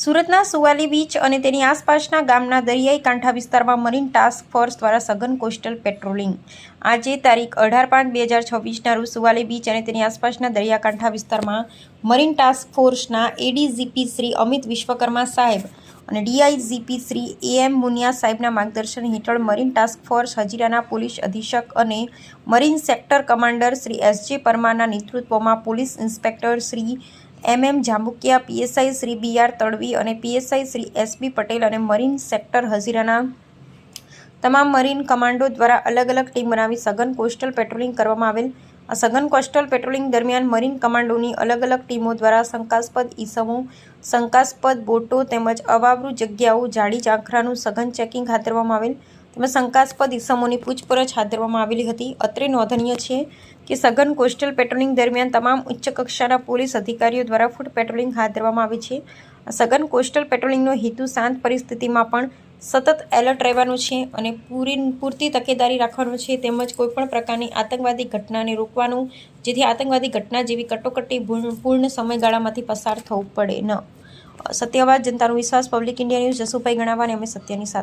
સુરતના સુવાલી બીચ અને તેની આસપાસના ગામના દરિયાઈ કાંઠા વિસ્તારમાં મરીન ટાસ્ક ફોર્સ દ્વારા સઘન કોસ્ટલ પેટ્રોલિંગ આજે તારીખ 18/5/2026ના રોજ સુવાલી બીચ અને તેની આસપાસના દરિયાકાંઠા વિસ્તારમાં મરીન ટાસ્ક ફોર્સના એડીજીપી શ્રી અમિત વિશ્વકર્મા સાહેબ અને ડીઆઈજીપી શ્રી એમ મુનિયા સાહેબના માર્ગદર્શન હેઠળ મરીન ટાસ્ક ફોર્સ હજીરાના પોલીસ અધિક્ષક અને marine sector commander Shri SJ પરમારના નેતૃત્વમાં પોલીસ ઇન્સ્પેક્ટર શ્રી એમ જાંબુકિયા, પીએસઆઈ શ્રી બીઆર તડવી અને પીએસઆઈ શ્રી એસબી પટેલ અને મરીન સેક્ટર હજીરાના તમામ મરીન કમાન્ડો દ્વારા અલગ અલગ ટીમ બનાવી સઘન કોસ્ટલ પેટ્રોલિંગ કરવામાં આવેલ। આ સઘન કોસ્ટલ પેટ્રોલિંગ દરમિયાન મરીન કમાન્ડોની અલગ અલગ ટીમો દ્વારા શંકાસ્પદ ઈસમો, શંકાસ્પદ બોટો તેમજ અવાવરૂ જગ્યાઓ, જાડી ઝાંખરાનું સઘન ચેકિંગ હાથ ધરવામાં આવેલ તેમજ શંકાસ્પદ ઈસમોની પૂછપરછ હાથ ધરવામાં આવેલી હતી। અત્રે નોંધનીય છે કે સઘન કોસ્ટલ પેટ્રોલિંગ દરમિયાન તમામ ઉચ્ચ કક્ષાના પોલીસ અધિકારીઓ દ્વારા ફૂટ પેટ્રોલિંગ હાથ ધરવામાં આવે છે। આ સઘન કોસ્ટલ પેટ્રોલિંગનો હેતુ શાંત પરિસ્થિતિમાં પણ સતત એલર્ટ રહેવાનો છે અને પૂરતી તકેદારી રાખવાનો છે તેમજ કોઈપણ પ્રકારની આતંકવાદી ઘટનાને રોકવાનું, જેથી આતંકવાદી ઘટના જેવી કટોકટીપૂર્ણ સમયગાળામાંથી પસાર થવું પડે ન। સત્યવાદ, જનતાનો વિશ્વાસ, પબ્લિક ઇન્ડિયા ન્યૂઝ, જસુભાઈ ગણાવા અને અમે સત્યની સાથે।